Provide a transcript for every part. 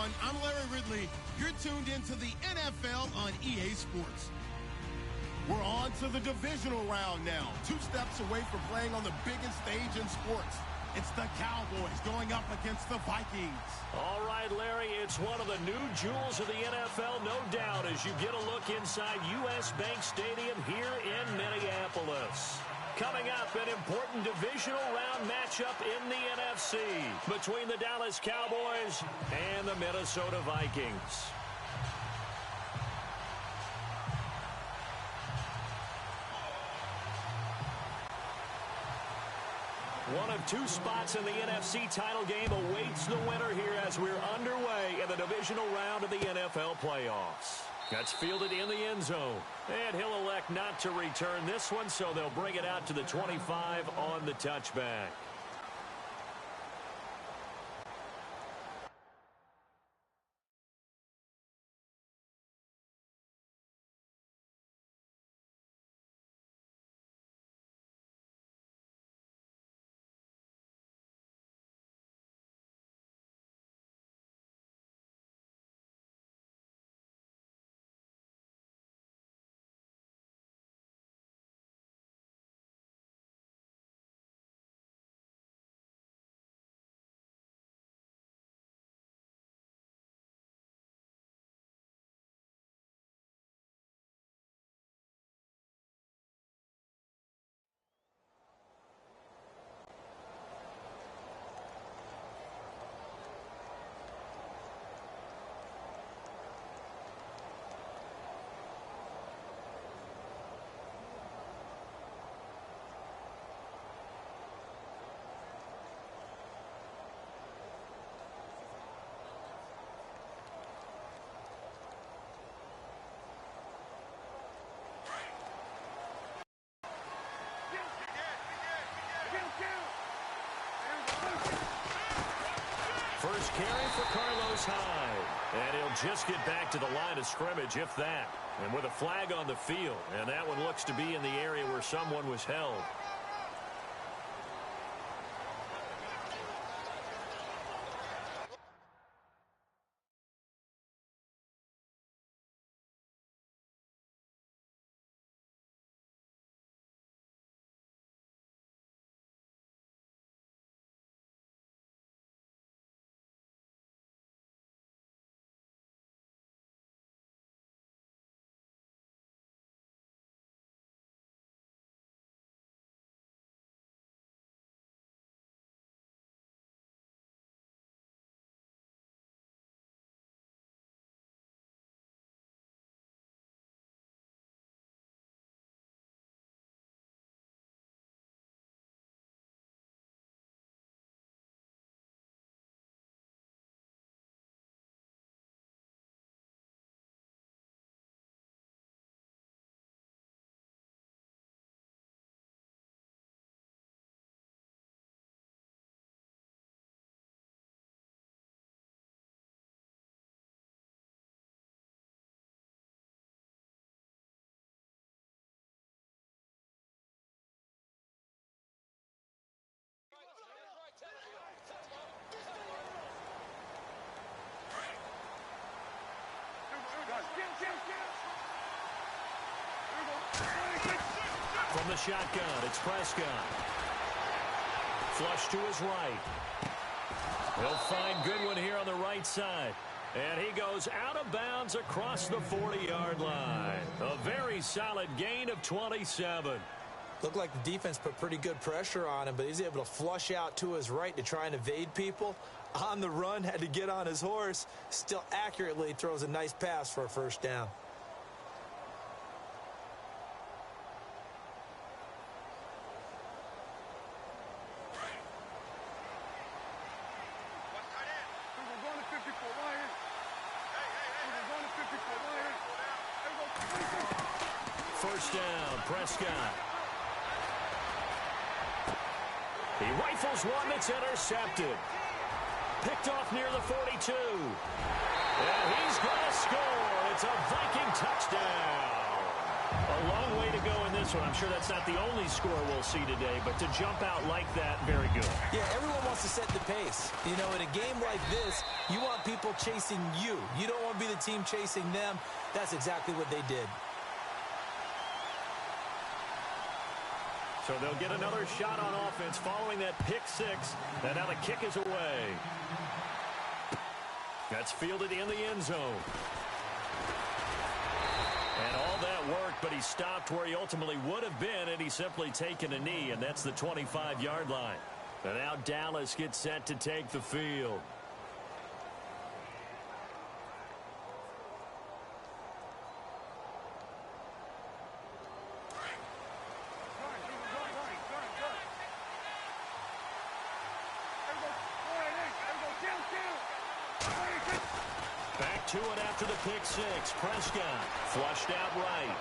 everyone. I'm Larry Ridley. You're tuned into the NFL on EA Sports. We're on to the divisional round now. 2 steps away from playing on the biggest stage in sports. It's the Cowboys going up against the Vikings. All right, Larry, it's one of the new jewels of the NFL, no doubt, as you get a look inside U.S. Bank Stadium here in Minneapolis. Coming up, an important divisional round matchup in the NFC between the Dallas Cowboys and the Minnesota Vikings. One of 2 spots in the NFC title game awaits the winner here as we're underway in the divisional round of the NFL playoffs. That's fielded in the end zone. And he'll elect not to return this one, so they'll bring it out to the 25 on the touchback. First carry for Carlos Hyde. And he'll just get back to the line of scrimmage, if that. And with a flag on the field. And that one looks to be in the area where someone was held. From the shotgun, it's Prescott. Flush to his right. He'll find Goodwin here on the right side. And he goes out of bounds across the 40-yard line. A very solid gain of 27. Looked like the defense put pretty good pressure on him, but he's able to flush out to his right to try and evade people. On the run, had to get on his horse. Still accurately throws a nice pass for a first down. First down, Prescott. He rifles one that's intercepted. Picked off near the 42. And he's going to score. It's a Viking touchdown. A long way to go in this one. I'm sure that's not the only score we'll see today, but to jump out like that, very good. Yeah, everyone wants wants to set the pace. You know, in a game like this, you want people chasing you. You don't want to be the team chasing them. That's exactly what they did. So they'll get another shot on offense following that pick six. And now the kick is away. That's fielded in the end zone. And all that worked, but he stopped where he ultimately would have been, and he's simply taken a knee, and that's the 25-yard line. And now Dallas gets set to take the field. Back to it after the pick six. Prescott flushed out right.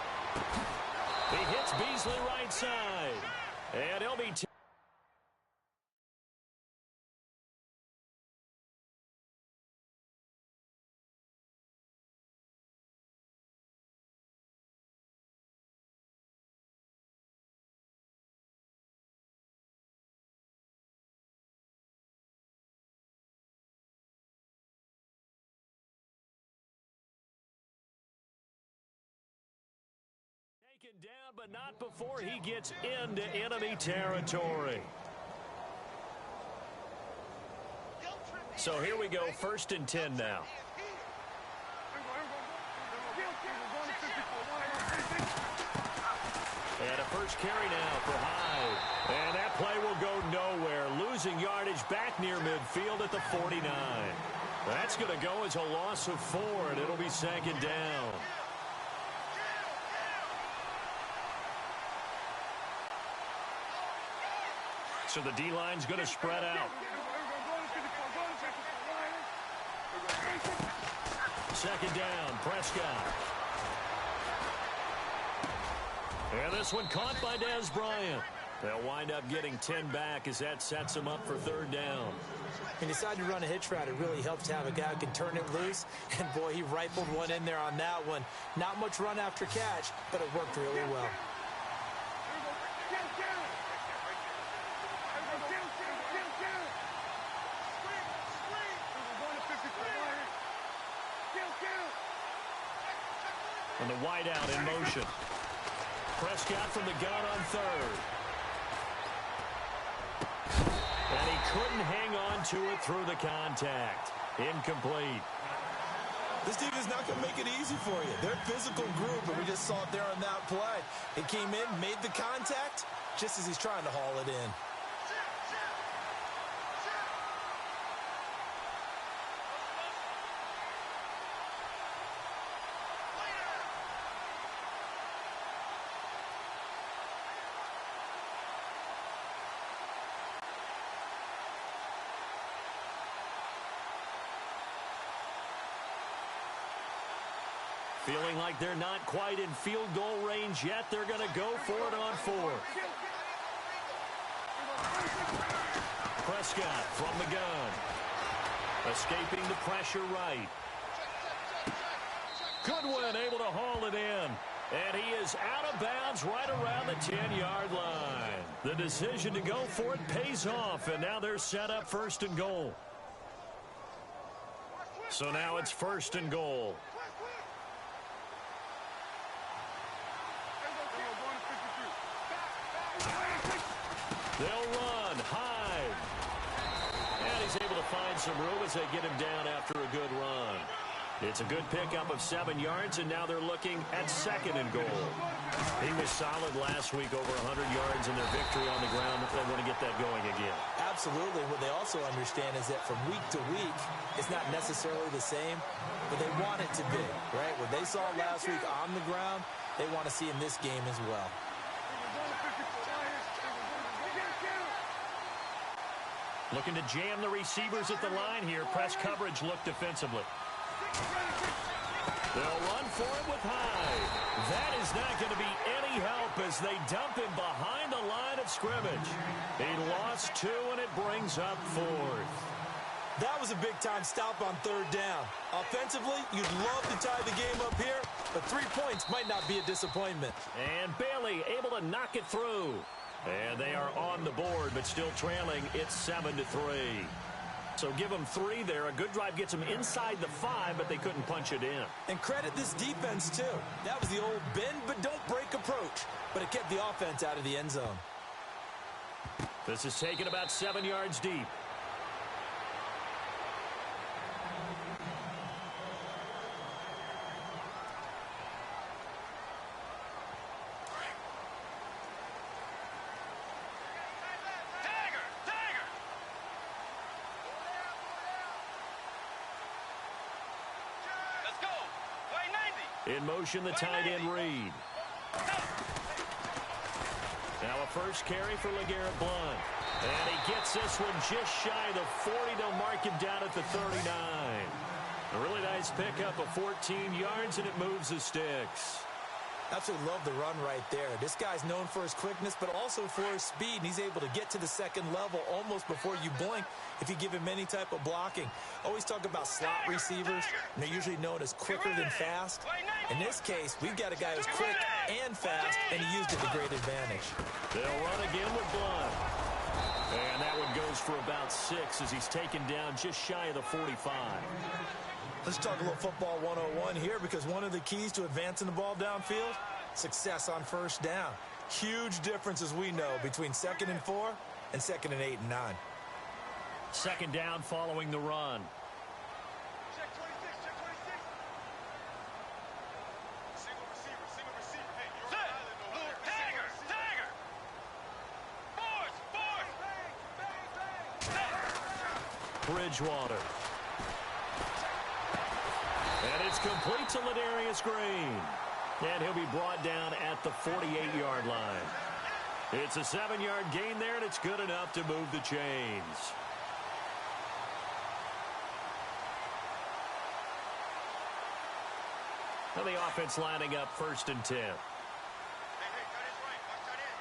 He hits Beasley right side. And he'll be... Taken down, but not before he gets into enemy territory. So here we go, 1st and 10 now. And a first carry now for Hyde. And that play will go nowhere. Losing yardage back near midfield at the 49. That's going to go as a loss of 4, and it'll be 2nd down. So the D-line's going to spread out. 2nd down, Prescott. And this one caught by Dez Bryant. They'll wind up getting 10 back as that sets them up for 3rd down. When you decide to run a hitch route, it really helps to have a guy who can turn it loose. And, boy, he rifled one in there on that one. Not much run after catch, but it worked really well. And the wideout in motion. Prescott from the gun on 3rd. And he couldn't hang on to it through the contact. Incomplete. This team is not going to make it easy for you. They're a physical group, and we just saw it there on that play. It came in, made the contact, just as he's trying to haul it in. Feeling like they're not quite in field goal range yet. They're going to go for it on 4. Prescott from the gun. Escaping the pressure right. Goodwin able to haul it in. And he is out of bounds right around the 10-yard line. The decision to go for it pays off, and now they're set up 1st and goal. So now it's 1st and goal. They'll run. Hyde. And he's able to find some room as they get him down after a good run. It's a good pickup of 7 yards, and now they're looking at 2nd and goal. He was solid last week, over 100 yards in their victory on the ground. They want to get that going again. Absolutely. What they also understand is that from week to week, it's not necessarily the same, but they want it to be, right? What they saw last week on the ground, they want to see in this game as well. Looking to jam the receivers at the line here. Press coverage look defensively. They'll run for it with Hyde. That is not going to be any help as they dump him behind the line of scrimmage. He lost 2, and it brings up 4th. That was a big-time stop on 3rd down. Offensively, you'd love to tie the game up here, but 3 points might not be a disappointment. And Bailey able to knock it through. And they are on the board, but still trailing. It's 7-3. So give them 3 there. A good drive gets them inside the 5, but they couldn't punch it in. And credit this defense, too. That was the old bend but don't break approach, but it kept the offense out of the end zone. This is taken about 7 yards deep. In motion, the tight end Reed. Now a first carry for LeGarrette Blount. And he gets this one just shy of the 40. They'll mark him down at the 39. A really nice pickup of 14 yards, and it moves the sticks. Absolutely love the run right there. This guy's known for his quickness, but also for his speed. And he's able to get to the second level almost before you blink if you give him any type of blocking. Always talk about slot receivers, and they're usually known as quicker than fast. In this case, we've got a guy who's quick and fast, and he used it to great advantage. They'll run again with Blount. And that one goes for about 6 as he's taken down just shy of the 45. Let's talk a little football 101 here, because one of the keys to advancing the ball downfield, success on first down. Huge difference, as we know, between 2nd and 4 and 2nd and 8 and 9. Second down following the run. Check 26, check 26. Single receiver. Hey, you're on island over there. Tagger. Force. Bridgewater. And it's complete to Ladarius Green. And he'll be brought down at the 48-yard line. It's a 7-yard gain there, and it's good enough to move the chains. Now the offense lining up 1st and 10. Hey, got his right. Watch that in.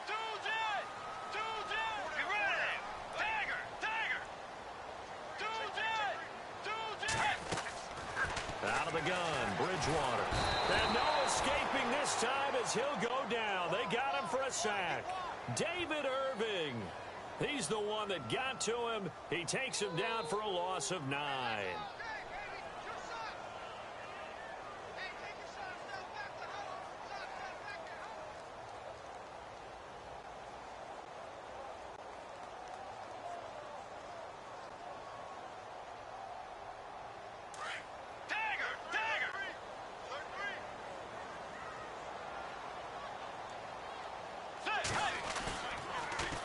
Two jet. Get ready. Tagger. Out of the gun, Bridgewater. And no escaping this time as he'll go down. They got him for a sack. David Irving. He's the one that got to him. He takes him down for a loss of 9.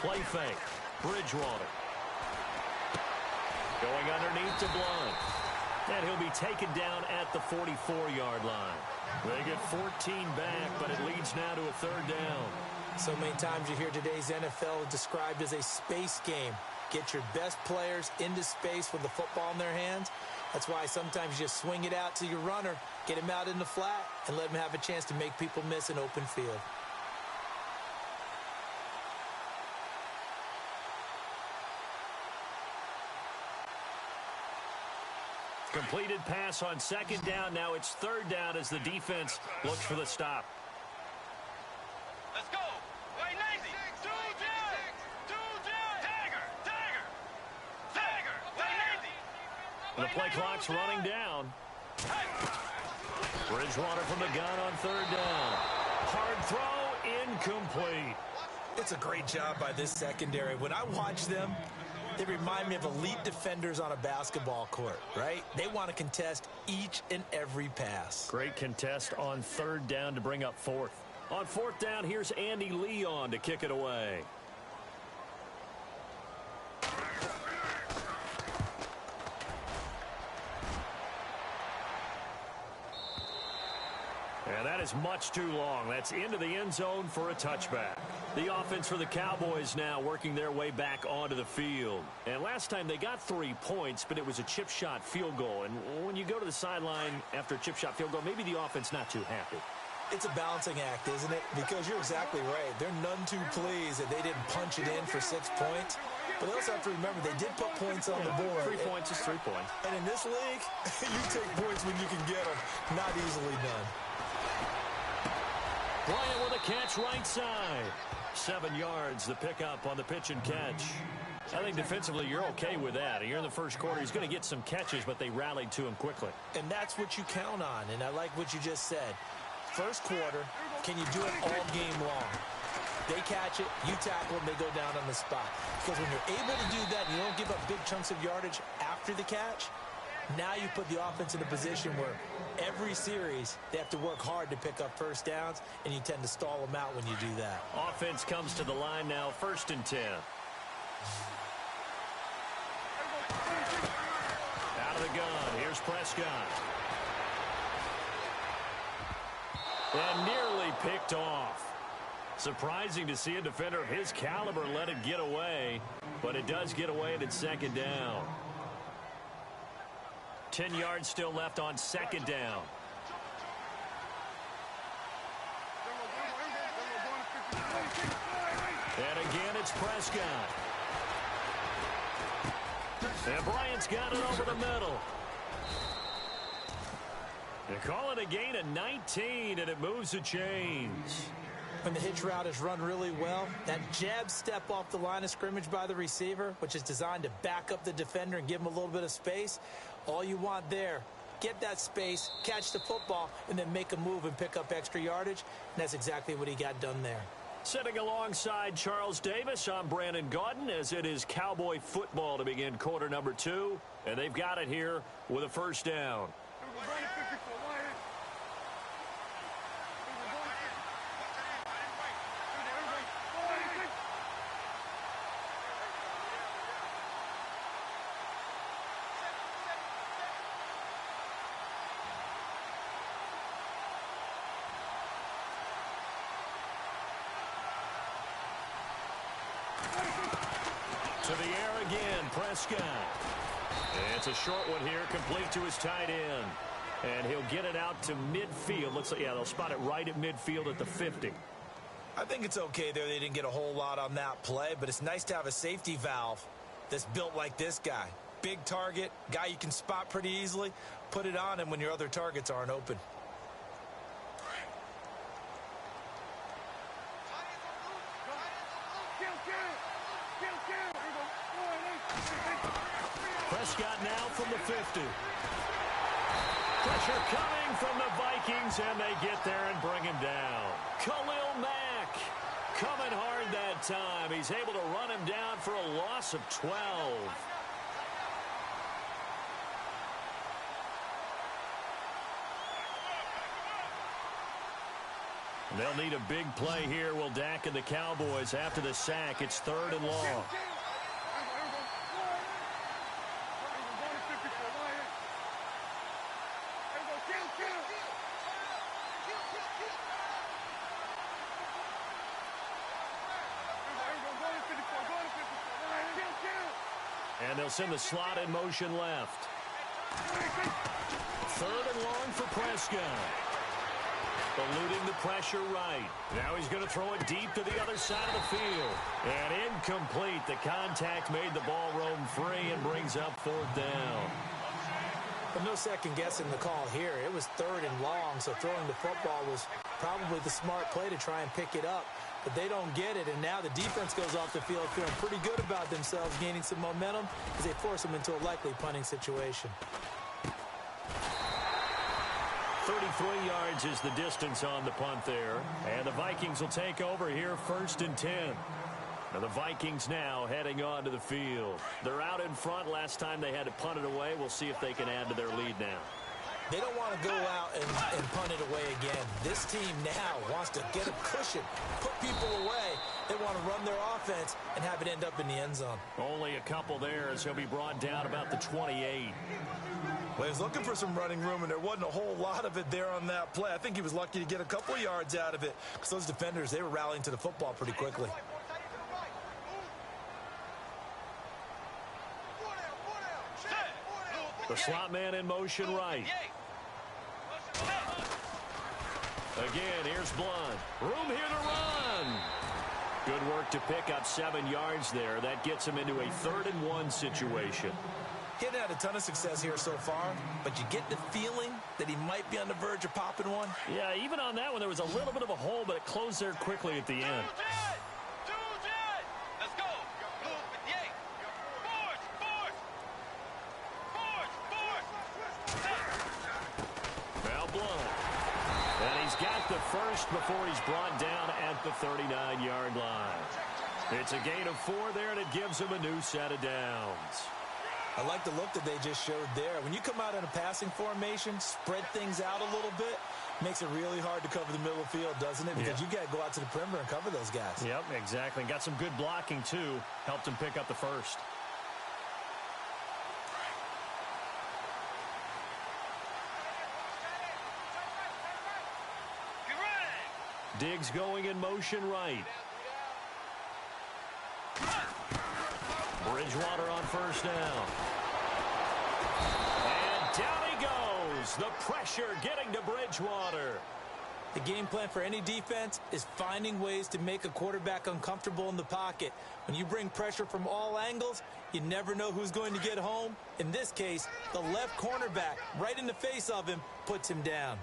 Play fake. Bridgewater. Going underneath to Blount. And he'll be taken down at the 44-yard line. They get 14 back, but it leads now to a 3rd down. So many times you hear today's NFL described as a space game. Get your best players into space with the football in their hands. That's why sometimes you just swing it out to your runner, get him out in the flat, and let him have a chance to make people miss an open field. Completed pass on 2nd down. Now it's 3rd down as the defense looks for the stop. Let's go. Way 90. Two jet. Tagger. Way 90. The play clock's running down. Bridgewater from the gun on 3rd down. Hard throw, incomplete. It's a great job by this secondary. When I watch them, they remind me of elite defenders on a basketball court, right? They want to contest each and every pass. Great contest on 3rd down to bring up 4th. On 4th down, here's Andy Leon to kick it away. And that is much too long. That's into the end zone for a touchback. The offense for the Cowboys now working their way back onto the field. And last time they got 3 points, but it was a chip shot field goal. And when you go to the sideline after a chip shot field goal, maybe the offense not too happy. It's a balancing act, isn't it? Because you're exactly right. They're none too pleased that they didn't punch it in for 6 points. But they also have to remember they did put points on the board. 3 points is 3 points. And in this league, you take points when you can get them. Not easily done. Bryant with a catch right side. 7 yards, the pickup on the pitch and catch. I think defensively you're okay with that. Here in the first quarter, he's going to get some catches, but they rallied to him quickly. And that's what you count on, and I like what you just said. First quarter, can you do it all game long? They catch it, you tackle them, they go down on the spot. Because when you're able to do that, you don't give up big chunks of yardage after the catch, now you put the offense in a position where every series they have to work hard to pick up first downs, and you tend to stall them out when you do that. Offense comes to the line now, 1st and 10. Out of the gun, here's Prescott. And nearly picked off. Surprising to see a defender of his caliber let it get away, but it does get away and it's 2nd down. 10 yards still left on 2nd down. And again, it's Prescott. And Bryant's got it over the middle. They call it a gain of 19, and it moves the chains. When the hitch route is run really well, that jab step off the line of scrimmage by the receiver, which is designed to back up the defender and give him a little bit of space, all you want there, get that space, catch the football, and then make a move and pick up extra yardage, and that's exactly what he got done there. Sitting alongside Charles Davis, I'm Brandon Gaudin, as it is Cowboy football to begin quarter number 2, and they've got it here with a 1st down. To the air again, Prescott. And it's a short one here, complete to his tight end. And he'll get it out to midfield. Looks like, yeah, they'll spot it right at midfield at the 50. I think it's okay there. They didn't get a whole lot on that play, but it's nice to have a safety valve that's built like this guy. Big target, guy you can spot pretty easily. Put it on him when your other targets aren't open. Prescott now from the 50. Pressure coming from the Vikings, and they get there and bring him down. Khalil Mack coming hard that time. He's able to run him down for a loss of 12. They'll need a big play here, will Dak and the Cowboys. After the sack, it's 3rd and long. And they'll send the slot in motion left. 3rd and long for Prescott. Eluding the pressure right. Now he's going to throw it deep to the other side of the field. And incomplete. The contact made the ball roam free and brings up 4th down. But no second guessing the call here. It was 3rd and long, so throwing the football was probably the smart play to try and pick it up. But they don't get it, and now the defense goes off the field feeling pretty good about themselves, gaining some momentum as they force them into a likely punting situation. 33 yards is the distance on the punt there. And the Vikings will take over here 1st and 10. And the Vikings now heading onto the field. They're out in front. Last time they had to punt it away. We'll see if they can add to their lead now. They don't want to go out and punt it away again. This team now wants to get a cushion, put people away. They want to run their offense and have it end up in the end zone. Only a couple there as he'll be brought down about the 28. Well, he was looking for some running room, and there wasn't a whole lot of it there on that play. I think he was lucky to get a couple yards out of it because those defenders, they were rallying to the football pretty quickly. The slot man in motion right. Again, here's Blunt. Room here to run. Good work to pick up 7 yards there. That gets him into a 3rd and 1 situation. He hasn't had a ton of success here so far, but you get the feeling that he might be on the verge of popping one. Yeah, even on that one, there was a little bit of a hole, but it closed there quickly at the end. Let's go. Blue 58. Force. Foul blown. And he's got the first before he's brought down at the 39-yard line. It's a gain of 4 there, and it gives him a new set of downs. I like the look that they just showed there. When you come out in a passing formation, spread things out a little bit, makes it really hard to cover the middle of the field, doesn't it? Because you got to go out to the perimeter and cover those guys. Yep, exactly. And got some good blocking, too. Helped him pick up the first. Diggs going in motion right. Bridgewater on first down. And down he goes. The pressure getting to Bridgewater. The game plan for any defense is finding ways to make a quarterback uncomfortable in the pocket. When you bring pressure from all angles, you never know who's going to get home. In this case, the left cornerback, right in the face of him, puts him down.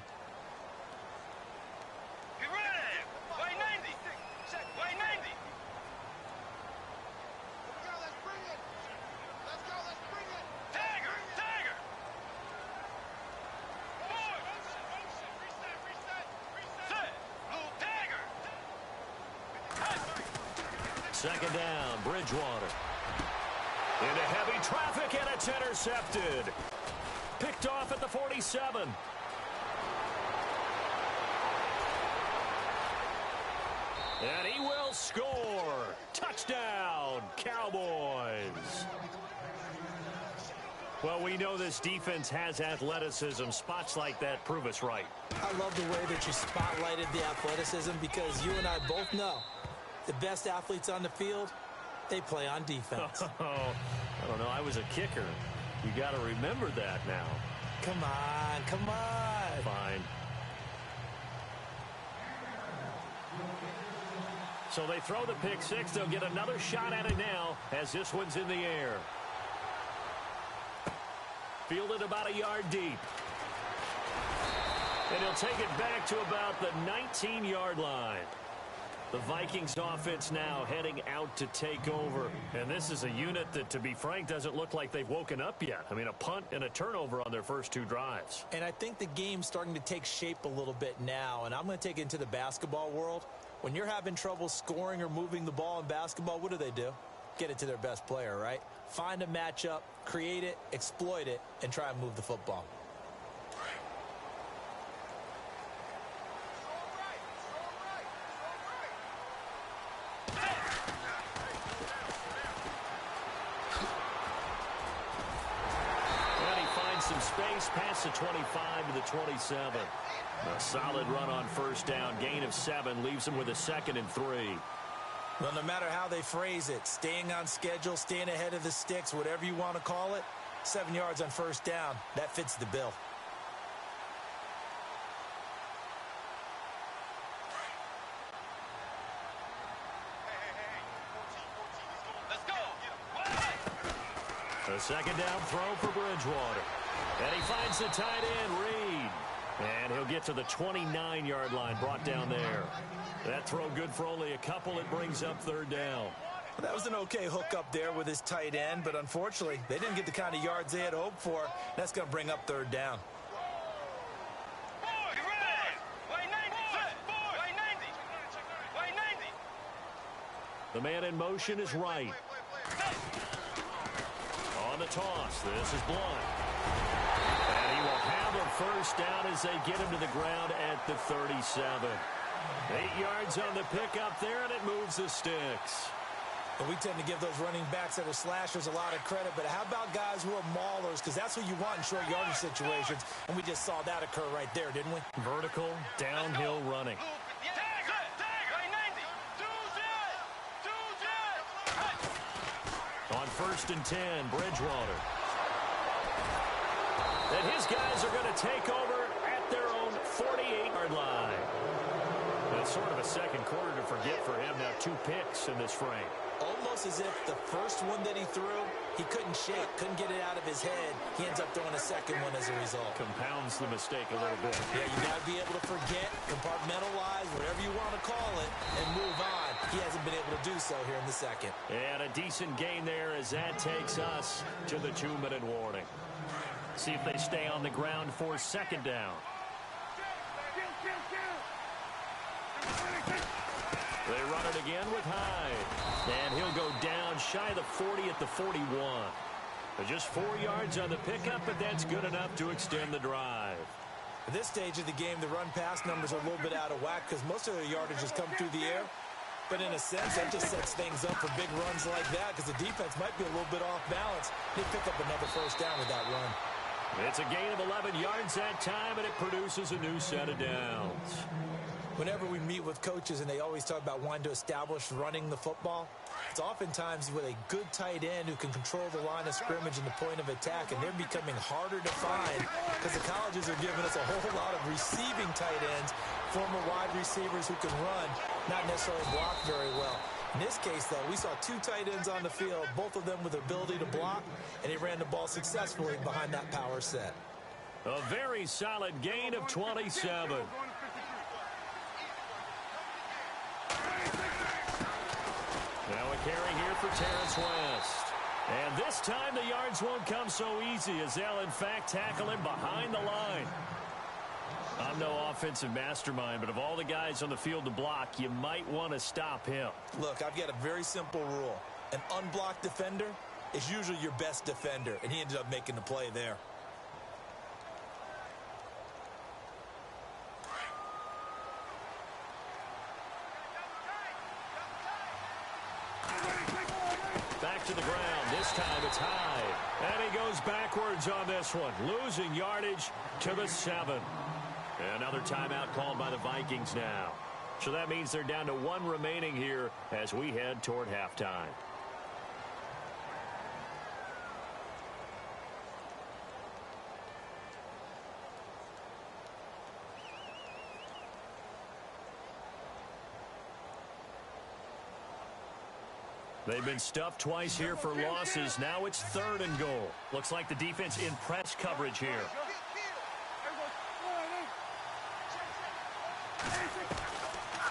Second down, Bridgewater. Into heavy traffic, and it's intercepted. Picked off at the 47. And he will score. Touchdown, Cowboys. Well, we know this defense has athleticism. Spots like that prove us right. I love the way that you spotlighted the athleticism because you and I both know the best athletes on the field, they play on defense. I don't know. I was a kicker. You got to remember that now. Come on. Fine. So they throw the pick six. They'll get another shot at it now as this one's in the air. Fielded about a yard deep. And he'll take it back to about the 19-yard line. The Vikings offense now heading out to take over. And this is a unit that, to be frank, doesn't look like they've woken up yet. I mean, a punt and a turnover on their first 2 drives. And I think the game's starting to take shape a little bit now. And I'm going to take it into the basketball world. When you're having trouble scoring or moving the ball in basketball, what do? Get it to their best player, right? Find a matchup, create it, exploit it, and try and move the football. Space past the 25 to the 27. A solid run on first down. Gain of 7 leaves them with a 2nd and 3. Well, no matter how they phrase it, staying on schedule, staying ahead of the sticks, whatever you want to call it, 7 yards on first down, that fits the bill. Let's go. A second down throw for Bridgewater. And he finds the tight end, Reed. And he'll get to the 29-yard line, brought down there. That throw good for only a couple. It brings up 3rd down. Well, that was an okay hook up there with his tight end, but unfortunately, they didn't get the kind of yards they had hoped for. That's going to bring up 3rd down. The man in motion is right. On the toss, this is Blunt. And he will have a first down as they get him to the ground at the 37. 8 yards on the pickup there, and it moves the sticks. And we tend to give those running backs that are slashers a lot of credit, but how about guys who are maulers? Because that's what you want in short yardage situations, and we just saw that occur right there, didn't we? Vertical, downhill running. On 1st and 10, Bridgewater. And his guys are going to take over at their own 48-yard line. That's sort of a second quarter to forget for him. Now 2 picks in this frame. Almost as if the first one that he threw, He couldn't shake, couldn't get it out of his head. He ends up throwing a second one as a result. Compounds the mistake a little bit. Yeah, you got to be able to forget, compartmentalize, whatever you want to call it, and move on. He hasn't been able to do so here in the second. And a decent gain there as that takes us to the 2-minute warning. See if they stay on the ground for second down. They run it again with Hyde. And he'll go down shy of the 40 at the 41. Just 4 yards on the pickup, but that's good enough to extend the drive. At this stage of the game, the run-pass numbers are a little bit out of whack because most of their yardage has come through the air. But in a sense, that just sets things up for big runs like that because the defense might be a little bit off balance. They pick up another first down with that run. It's a gain of 11 yards that time, and it produces a new set of downs. Whenever we meet with coaches and they always talk about wanting to establish running the football, it's oftentimes with a good tight end who can control the line of scrimmage and the point of attack, and they're becoming harder to find because the colleges are giving us a whole lot of receiving tight ends, former wide receivers who can run, not necessarily block very well. In this case, though, we saw 2 tight ends on the field, both of them with the ability to block, and he ran the ball successfully behind that power set. A very solid gain of 27. Now a carry here for Terrence West. And this time the yards won't come so easy as they'll, in fact, tackle him behind the line. I'm no offensive mastermind, but of all the guys on the field to block, you might want to stop him. Look, I've got a very simple rule. An unblocked defender is usually your best defender, and he ended up making the play there. Back to the ground. This time it's Hyde. And he goes backwards on this one, losing yardage to the 7. Another timeout called by the Vikings now. So that means they're down to 1 remaining here as we head toward halftime. They've been stuffed twice here for losses. Now it's 3rd and goal. Looks like the defense in press coverage here.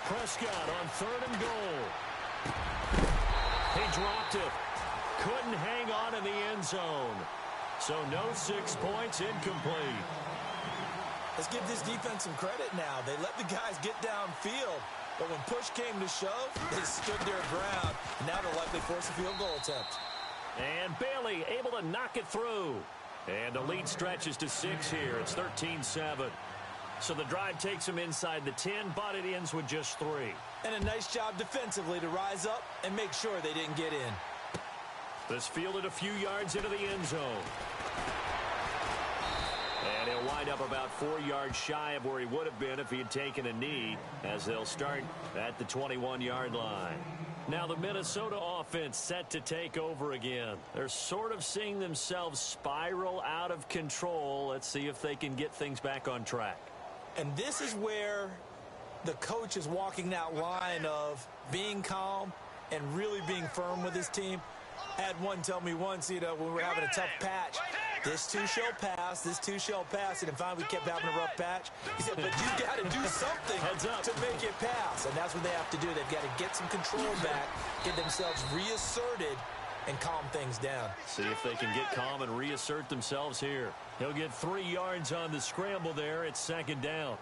Prescott on 3rd and goal. He dropped it. Couldn't hang on in the end zone. So no 6 points, incomplete. Let's give this defense some credit now. They let the guys get downfield. But when push came to shove, they stood their ground. And now they'll likely force a field goal attempt. And Bailey able to knock it through. And the lead stretches to 6 here. It's 13-7. So the drive takes them inside the 10, but it ends with just 3. And a nice job defensively to rise up and make sure they didn't get in. This fielded a few yards into the end zone. And he'll wind up about 4 yards shy of where he would have been if he had taken a knee, as they'll start at the 21-yard line. Now the Minnesota offense set to take over again. They're sort of seeing themselves spiral out of control. Let's see if they can get things back on track. And this is where the coach is walking that line of being calm and really being firm with his team. I had one tell me once, when we were having a tough patch, this too shall pass, this too shall pass. And finally we kept having a rough patch. He said, but you got to do something to make it pass. And that's what they have to do. They've got to get some control back, get themselves reasserted, and calm things down. See if they can get calm and reassert themselves here. He'll get 3 yards on the scramble there. It's 2nd down.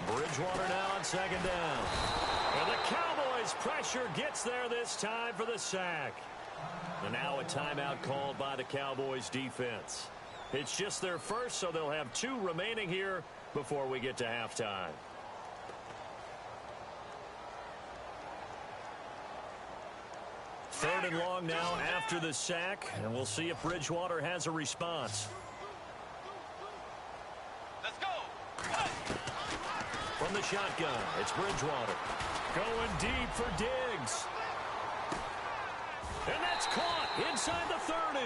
Bridgewater now on 2nd down. And the Cowboys' pressure gets there this time for the sack. And now a timeout called by the Cowboys defense. It's just their first, so they'll have 2 remaining here before we get to halftime. Third and long now after the sack, and we'll see if Bridgewater has a response. Let's go. From the shotgun, it's Bridgewater. Going deep for Diggs. And that's caught inside the 30.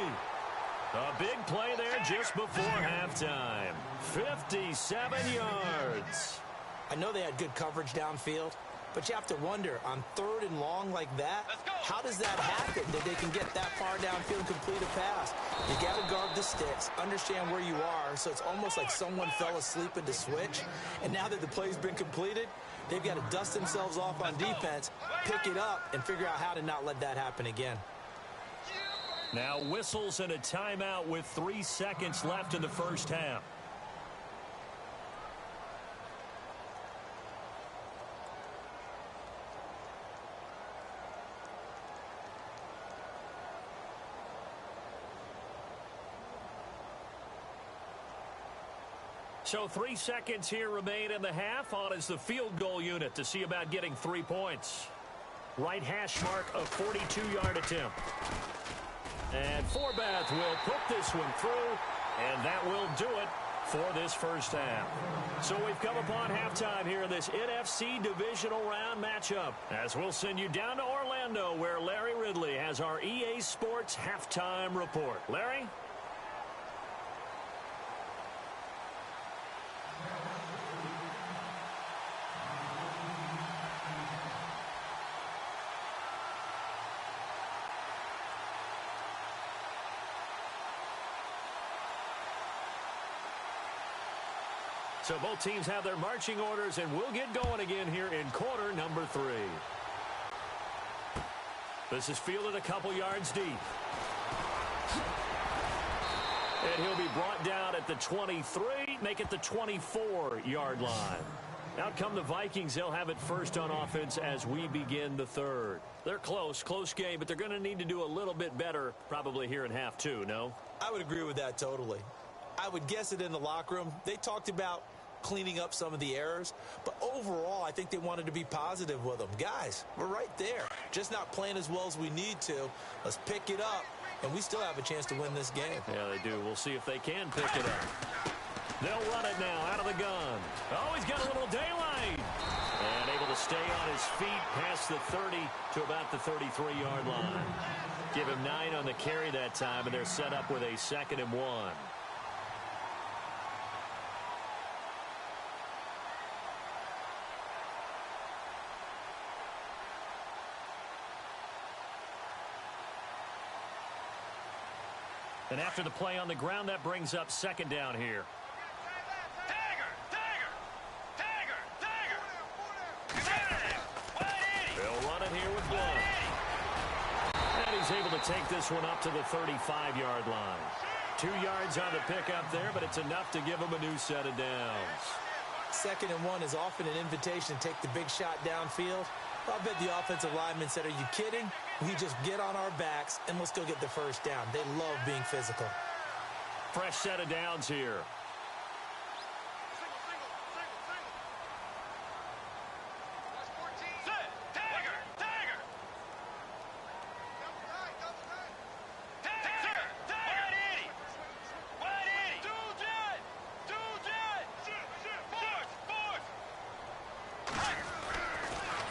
A big play there just before halftime. 57 yards. I know they had good coverage downfield, but you have to wonder, on 3rd and long like that, how does that happen that they can get that far downfield and complete a pass? You got to guard the sticks, understand where you are, so it's almost like someone fell asleep in the switch, and now that the play's been completed, they've got to dust themselves off on defense, pick it up, and figure out how to not let that happen again. Now whistles and a timeout with 3 seconds left in the first half. So 3 seconds here remain in the half. On is the field goal unit to see about getting 3 points. Right hash mark, a 42-yard attempt. And Forbath will put this one through, and that will do it for this first half. So we've come upon halftime here in this NFC Divisional Round matchup, as we'll send you down to Orlando, where Larry Ridley has our EA Sports Halftime Report. Larry? So both teams have their marching orders, and we'll get going again here in quarter number 3. This is fielded a couple yards deep. And he'll be brought down at the 23, make it the 24-yard line. Out come the Vikings. They'll have it first on offense as we begin the third. They're close game, but they're going to need to do a little bit better probably here in half 2, no? I would agree with that totally. I would guess it in the locker room. They talked about cleaning up some of the errors, but overall, I think they wanted to be positive with them. Guys, we're right there. Just not playing as well as we need to. Let's pick it up, and we still have a chance to win this game. Yeah, they do. We'll see if they can pick it up. They'll run it now out of the gun. Oh, he's got a little daylight. And able to stay on his feet past the 30 to about the 33-yard line. Give him 9 on the carry that time, and they're set up with a 2nd and 1. And after the play on the ground, that brings up 2nd down here. They'll run it here with Blunt. And he's able to take this one up to the 35-yard line. 2 yards on the pickup there, but it's enough to give him a new set of downs. 2nd and 1 is often an invitation to take the big shot downfield. I bet the offensive lineman said, are you kidding? We just get on our backs and let's go get the first down. They love being physical. Fresh set of downs here.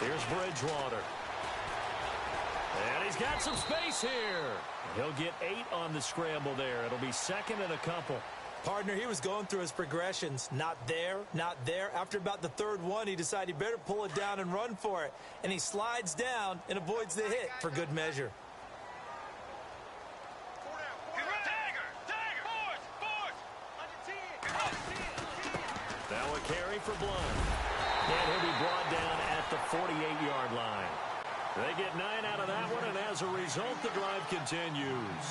Here's Bridgewater. And he's got some space here. He'll get 8 on the scramble there. It'll be 2nd and a couple. Partner, he was going through his progressions. Not there, not there. After about the 3rd one, he decided he better pull it down and run for it. And he slides down and avoids the hit for good measure. Now a carry for Blunt. And he'll be brought down at the 48-yard line. They get 9 out of that one, and as a result, the drive continues.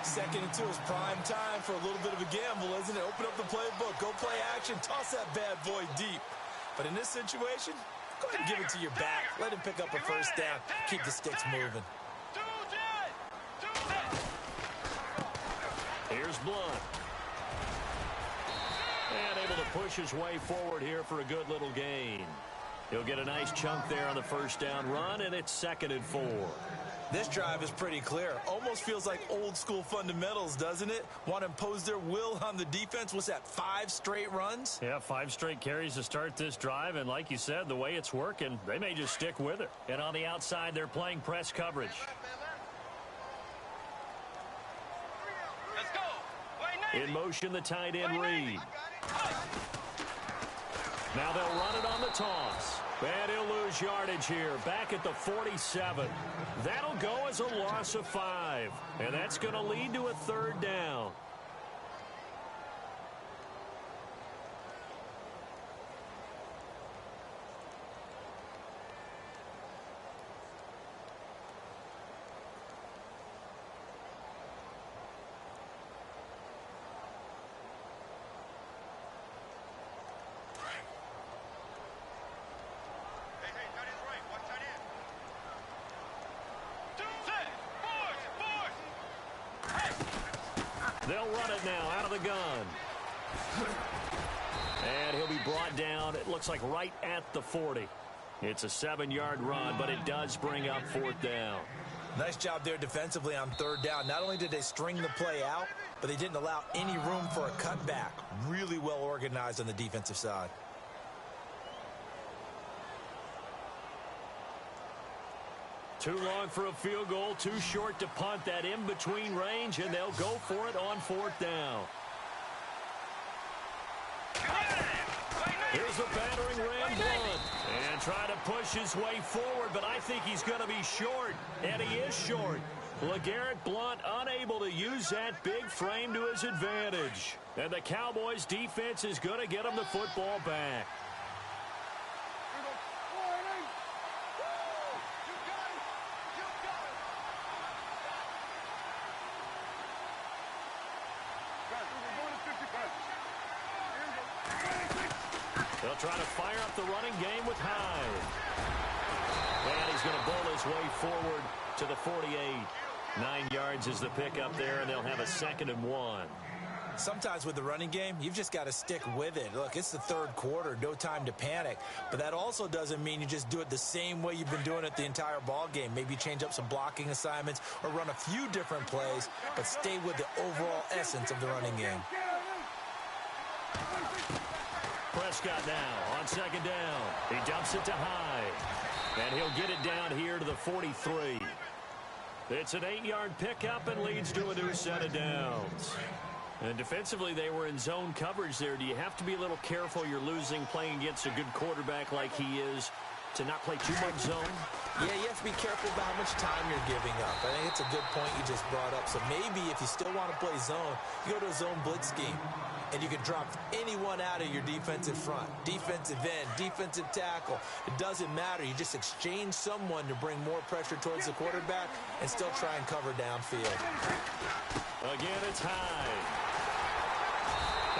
2nd and 2 is prime time for a little bit of a gamble, isn't it? Open up the playbook, go play action, toss that bad boy deep. But in this situation, go ahead and give it to your back. Let him pick up a first down. Keep the sticks moving. Here's Blunt. And able to push his way forward here for a good little gain. He'll get a nice chunk there on the first down run, and it's 2nd and 4. This drive is pretty clear. Almost feels like old school fundamentals, doesn't it? Want to impose their will on the defense. What's that, 5 straight runs? Yeah, 5 straight carries to start this drive, and like you said, the way it's working, they may just stick with it. And on the outside, they're playing press coverage. Let's go. In motion, the tight end Reed. Now they'll run it on the toss. And he'll lose yardage here, back at the 47. That'll go as a loss of 5. And that's going to lead to a third down. They'll run it now out of the gun. And he'll be brought down, it looks like right at the 40. It's a 7-yard run, but it does bring up fourth down. Nice job there defensively on third down. Not only did they string the play out, but they didn't allow any room for a cutback. Really well organized on the defensive side. Too long for a field goal, too short to punt that in-between range, and they'll go for it on fourth down. Here's the battering ram Blunt. And trying to push his way forward, but I think he's going to be short, and he is short. LeGarrette Blunt unable to use that big frame to his advantage. And the Cowboys defense is going to get him the football back. They'll try to fire up the running game with Hyde. And he's going to bowl his way forward to the 48. 9 yards is the pickup there, and they'll have a 2nd and 1. Sometimes with the running game, you've just got to stick with it. Look, it's the third quarter, no time to panic. But that also doesn't mean you just do it the same way you've been doing it the entire ball game. Maybe change up some blocking assignments or run a few different plays, but stay with the overall essence of the running game. Prescott now on 2nd down. He dumps it to Hyde. And he'll get it down here to the 43. It's an 8-yard pickup and leads to a new set of downs. And defensively, they were in zone coverage there. Do you have to be a little careful? You're losing playing against a good quarterback like he is to not play too much zone? Yeah, you have to be careful about how much time you're giving up. I think it's a good point you just brought up. So maybe if you still want to play zone, you go to a zone blitz scheme. And you can drop anyone out of your defensive front. Defensive end, defensive tackle. It doesn't matter. You just exchange someone to bring more pressure towards the quarterback and still try and cover downfield. Again, it's Hyde.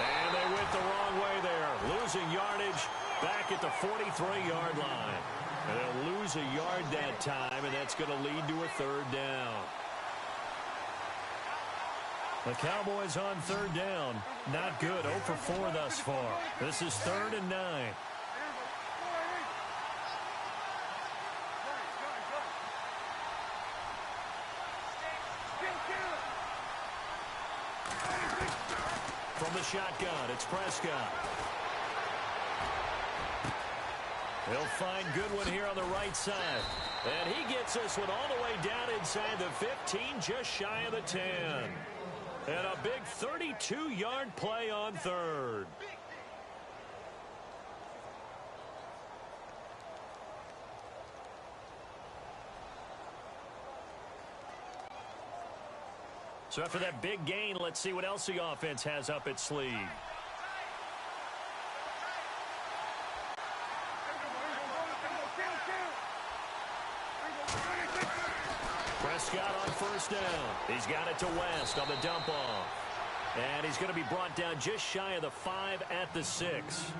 And they went the wrong way there. Losing yardage back at the 43-yard line. And they'll lose a yard that time, and that's going to lead to a third down. The Cowboys on third down. Not good. 0 for 4 thus far. This is 3rd and 9. From the shotgun, it's Prescott. He'll find Goodwin here on the right side. And he gets this one all the way down inside the 15, just shy of the 10. And a big 32-yard play on third. So after that big gain, let's see what else the offense has up its sleeve. Prescott on first down. He's got it to West on the dump off. And he's going to be brought down just shy of the 5 at the 6.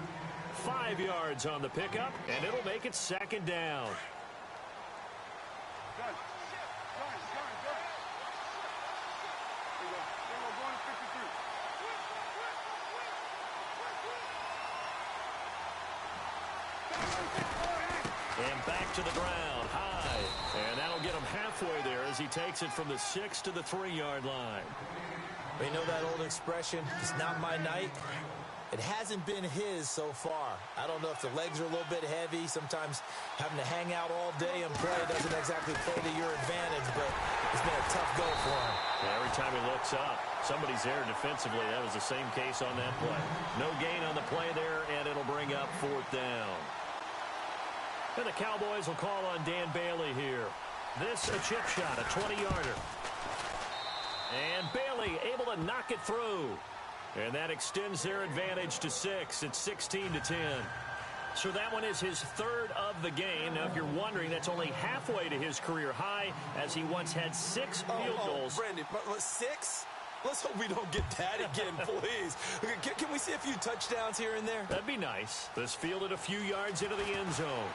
5 yards on the pickup, and it'll make it 2nd down. And back to the ground, high. And that'll get him halfway there as he takes it from the 6 to the 3-yard line. You know that old expression, it's not my night? It hasn't been his so far. I don't know if the legs are a little bit heavy. Sometimes having to hang out all day and play doesn't exactly play to your advantage, but it's been a tough go for him. Every time he looks up, Somebody's there defensively. That was the same case on that play. No gain on the play there, and it'll bring up 4th down. And the Cowboys will call on Dan Bailey here. This a chip shot, a 20-yarder. And Bailey able to knock it through. And that extends their advantage to 6. It's 16-10. So that one is his 3rd of the game. Now, if you're wondering, that's only halfway to his career high, as he once had 6 field goals. Brandon, 6? Let's hope we don't get that again, please. Can we see a few touchdowns here and there? That'd be nice. This fielded a few yards into the end zone.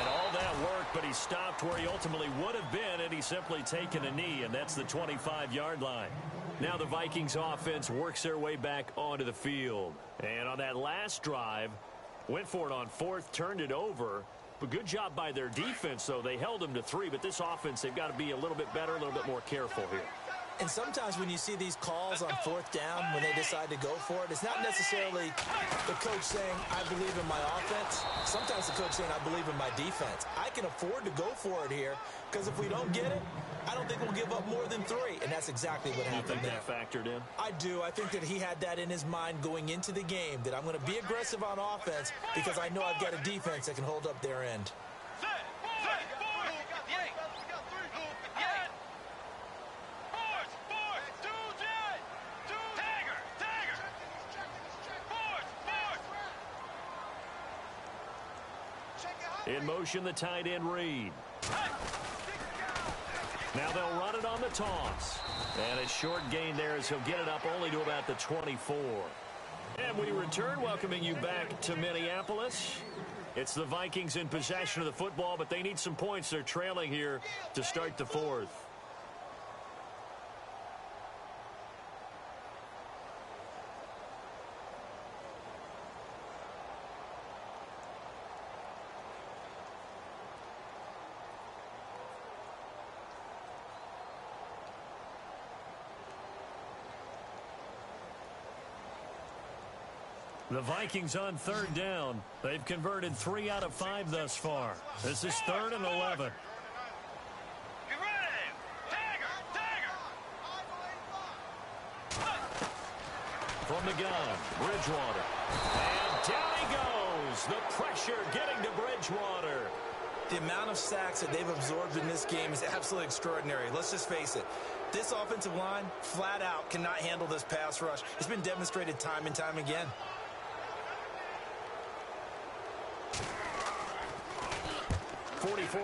And all that work, but he stopped where he ultimately would have been, and he's simply taken a knee, and that's the 25-yard line. Now the Vikings offense works their way back onto the field. And on that last drive, went for it on 4th, turned it over. But good job by their defense, though. They held them to 3, but this offense, they've got to be a little bit better, a little bit more careful here. And sometimes when you see these calls on 4th down, when they decide to go for it, it's not necessarily the coach saying, I believe in my offense. Sometimes the coach saying, I believe in my defense. I can afford to go for it here, because if we don't get it, I don't think we'll give up more than 3. And that's exactly what happened there. You think that factored in? I do. I think that he had that in his mind going into the game, that I'm going to be aggressive on offense because I know I've got a defense that can hold up their end. In motion, the tight end Reed. Now they'll run it on the toss. And a short gain there as he'll get it up only to about the 24. And we return, welcoming you back to Minneapolis. It's the Vikings in possession of the football, but they need some points. They're trailing here to start the 4th. The Vikings on 3rd down. They've converted 3 out of 5 thus far. This is 3rd and 11. Get ready! Tiger! From the gun, Bridgewater. And down he goes. The pressure getting to Bridgewater. The amount of sacks that they've absorbed in this game is absolutely extraordinary. Let's just face it. This offensive line, flat out, cannot handle this pass rush. It's been demonstrated time and time again.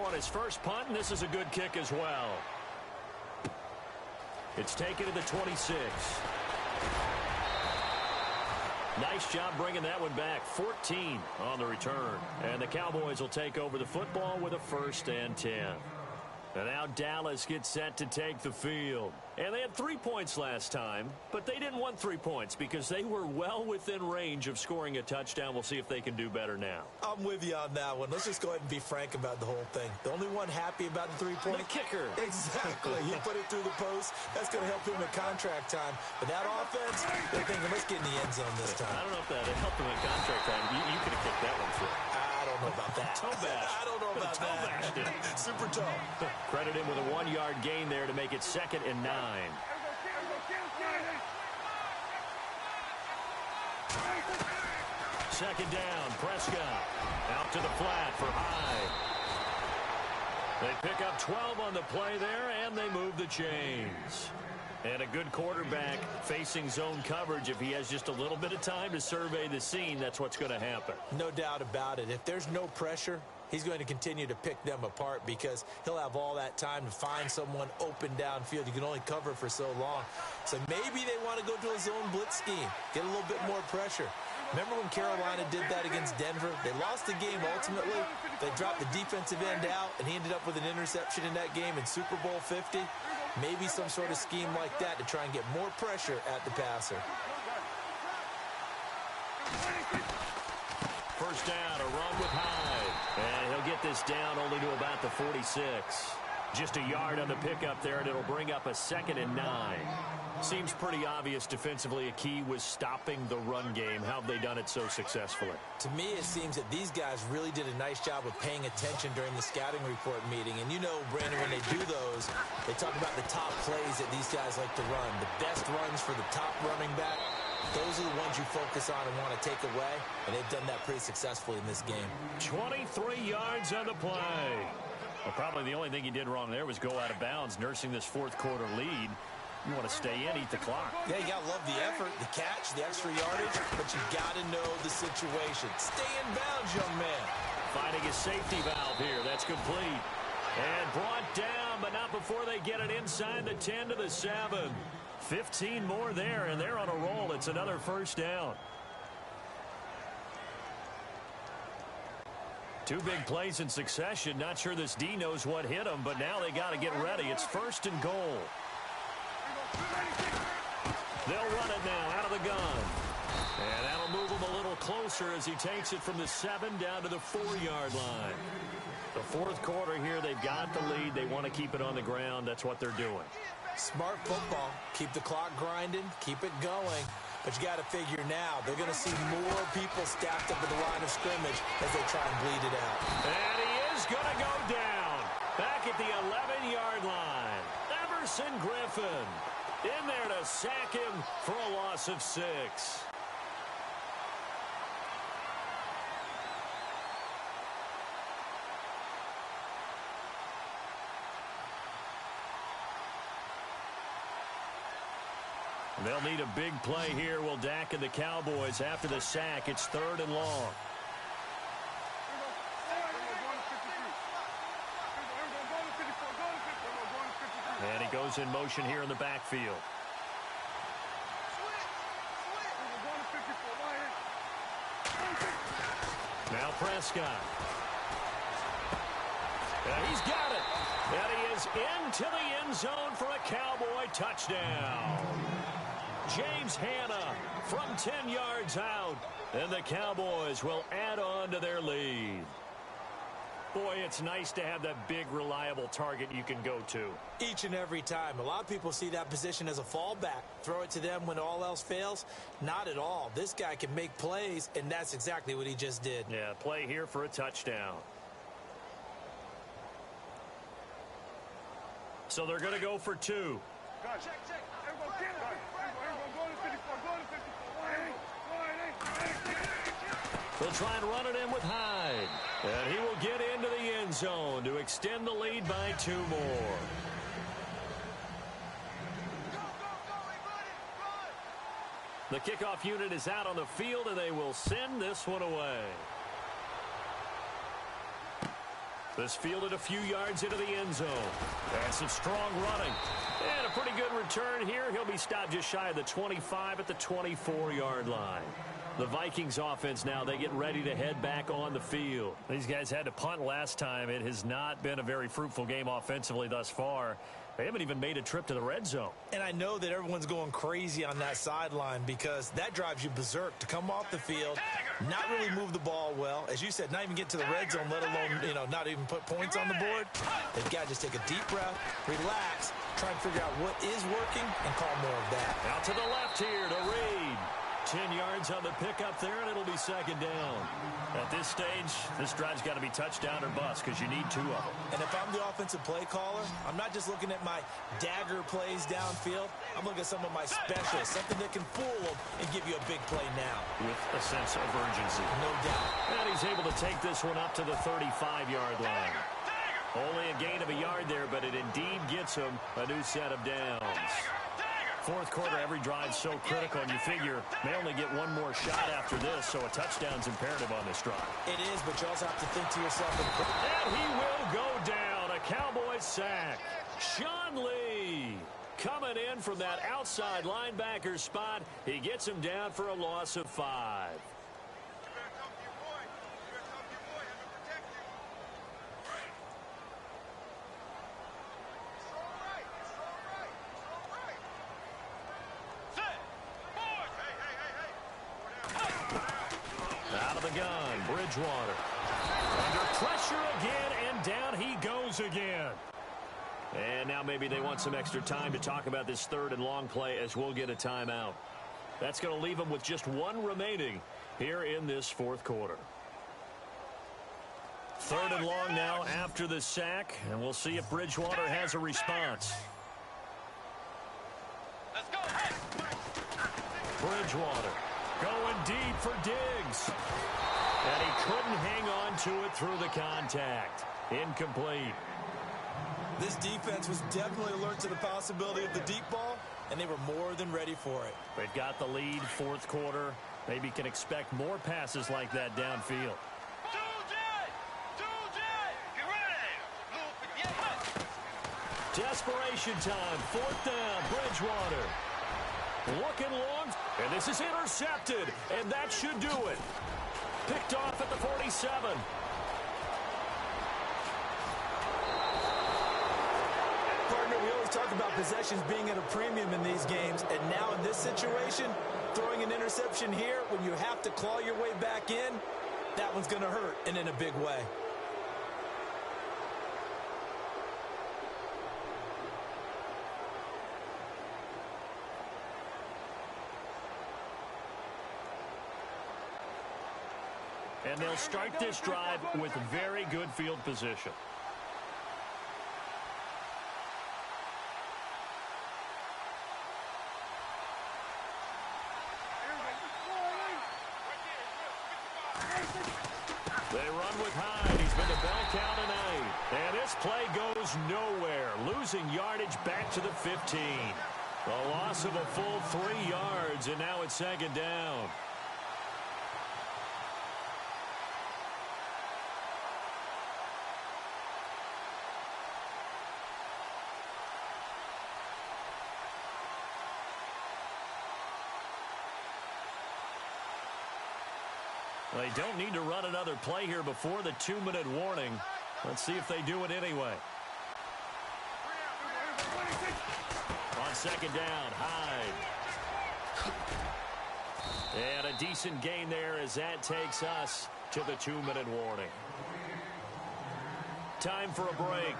On his first punt, and this is a good kick as well. It's taken to the 26. Nice job bringing that one back. 14 on the return. And the Cowboys will take over the football with a 1st and 10. And now Dallas gets set to take the field. And they had 3 points last time, but they didn't want 3 points because they were well within range of scoring a touchdown. We'll see if they can do better now. I'm with you on that one. Let's just go ahead and be frank about the whole thing. The only one happy about the 3-point. The kicker. Exactly. He put it through the post. That's going to help him in contract time. But that offense, they're thinking, let's get in the end zone this time. I don't know if that helped him in contract time. You could have kicked that one through. I don't know about that. Toe bash. I don't know about that. Super toe. Credit him with a 1-yard gain there to make it 2nd and 9. Second down, Prescott. Out to the flat for Hyde. They pick up 12 on the play there, and they move the chains. And a good quarterback facing zone coverage. If he has just a little bit of time to survey the scene, that's what's going to happen. No doubt about it. If there's no pressure, he's going to continue to pick them apart because he'll have all that time to find someone open downfield. You can only cover for so long. So maybe they want to go to a zone blitz scheme, get a little bit more pressure. Remember when Carolina did that against Denver? They lost the game ultimately. They dropped the defensive end out, and he ended up with an interception in that game in Super Bowl 50. Maybe some sort of scheme like that to try and get more pressure at the passer. First down, a run with Hyde. And he'll get this down only to about the 46. Just a yard on the pickup there, and it'll bring up a 2nd and 9. Seems pretty obvious defensively a key was stopping the run game. How have they done it so successfully? To me, it seems that these guys really did a nice job of paying attention during the scouting report meeting. And you know, Brandon, when they do those, they talk about the top plays that these guys like to run. The best runs for the top running back. Those are the ones you focus on and want to take away. And they've done that pretty successfully in this game. 23 yards on the play. Well, probably the only thing he did wrong there was go out of bounds, nursing this fourth-quarter lead. You want to stay in, eat the clock. Yeah, you got to love the effort, the catch, the extra yardage, but you got to know the situation. Stay in bounds, young man. Finding a safety valve here. That's complete. And brought down, but not before they get it inside the 10 to the 7. 15 more there, and they're on a roll. It's another first down. Two big plays in succession. Not sure this D knows what hit him, but now they got to get ready. It's 1st and goal. They'll run it now out of the gun. And that'll move him a little closer as he takes it from the 7 down to the 4-yard line. The fourth quarter here, they've got the lead. They want to keep it on the ground. That's what they're doing. Smart football. Keep the clock grinding. Keep it going. But you got to figure now, they're going to see more people stacked up at the line of scrimmage as they try and bleed it out. And he is going to go down. Back at the 11-yard line. Everson Griffin in there to sack him for a loss of 6. They'll need a big play here. Will Dak and the Cowboys after the sack. It's 3rd and long. And he goes in motion here in the backfield. Now Prescott. And he's got it. And he is into the end zone for a Cowboy touchdown. James Hanna from 10 yards out. And the Cowboys will add on to their lead. Boy, it's nice to have that big, reliable target you can go to. Each and every time. A lot of people see that position as a fallback. Throw it to them when all else fails. Not at all. This guy can make plays, and that's exactly what he just did. Yeah, play here for a touchdown. So they're going to go for 2. They'll try and run it in with Hyde. And he will get into the end zone to extend the lead by 2 more. The kickoff unit is out on the field, and they will send this one away. This fielded a few yards into the end zone. And some strong running. And a pretty good return here. He'll be stopped just shy of the 25 at the 24-yard line. The Vikings offense now, they get ready to head back on the field. These guys had to punt last time. It has not been a very fruitful game offensively thus far. They haven't even made a trip to the red zone. And I know that everyone's going crazy on that sideline because that drives you berserk to come off the field, not really move the ball well. As you said, not even get to the red zone, let alone, not even put points on the board. They've got to just take a deep breath, relax, try and figure out what is working, and call more of that. Out to the left here to Reed. 10 yards on the pickup there, and it'll be 2nd down. At this stage, this drive's got to be touchdown or bust because you need 2 of them. And if I'm the offensive play caller, I'm not just looking at my dagger plays downfield. I'm looking at some of my specialists, something that can fool them and give you a big play now. With a sense of urgency. No doubt. And he's able to take this one up to the 35-yard line. Only a gain of a yard there, but it indeed gets him a new set of downs. Fourth quarter, every drive so critical, and you figure they only get one more shot after this, so a touchdown's imperative on this drive. It is, but you also have to think to yourself. And he will go down. A Cowboys sack. Sean Lee coming in from that outside linebacker spot. He gets him down for a loss of 5. Gun, Bridgewater. Under pressure again, and down he goes again. And now maybe they want some extra time to talk about this third and long play as we'll get a timeout. That's going to leave them with just one remaining here in this fourth quarter. Third and long now after the sack, and we'll see if Bridgewater has a response. Let's go. Bridgewater going deep for Diggs. And he couldn't hang on to it through the contact. Incomplete. This defense was definitely alert to the possibility of the deep ball, and they were more than ready for it. They've got the lead, fourth quarter. Maybe can expect more passes like that downfield. Desperation time, fourth down, Bridgewater. Looking long, and this is intercepted, and that should do it. Picked off at the 47. Partner, we always talk about possessions being at a premium in these games, and now in this situation, throwing an interception here when you have to claw your way back in, that one's going to hurt, and in a big way. And they'll start this drive with very good field position. They run with Hyde. He's been the bell cow tonight. And this play goes nowhere. Losing yardage back to the 15. A loss of a full 3 yards, and now it's second down. They don't need to run another play here before the 2-minute warning. Let's see if they do it anyway. On second down, Hyde. And a decent gain there as that takes us to the 2-minute warning. Time for a break.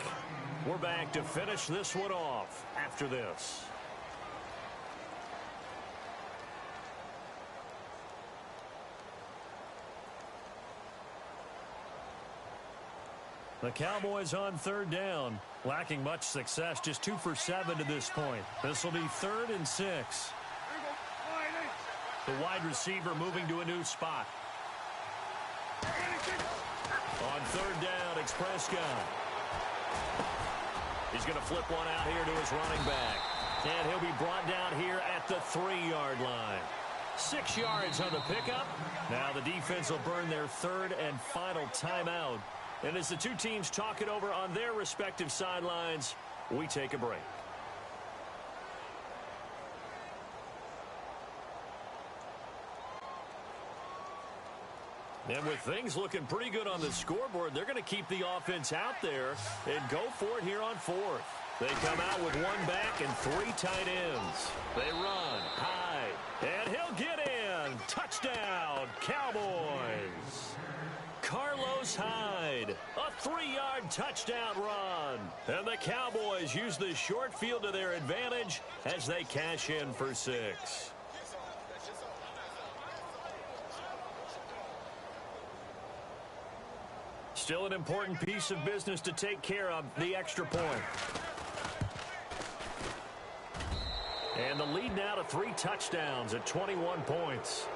We're back to finish this one off after this. The Cowboys on third down, lacking much success, just 2 for 7 to this point. This will be 3rd and 6. The wide receiver moving to a new spot. On third down, it's Prescott. He's going to flip one out here to his running back. And he'll be brought down here at the 3-yard line. 6 yards on the pickup. Now the defense will burn their 3rd and final timeout. And as the two teams talk it over on their respective sidelines, we take a break. And with things looking pretty good on the scoreboard, they're going to keep the offense out there and go for it here on 4th. They come out with 1 back and 3 tight ends. They run high, and he'll get in. Touchdown, Cowboys. Carlos Hyde, a 3-yard touchdown run. And the Cowboys use the short field to their advantage as they cash in for 6. Still an important piece of business to take care of, the extra point. And the lead now to 3 touchdowns at 21 points.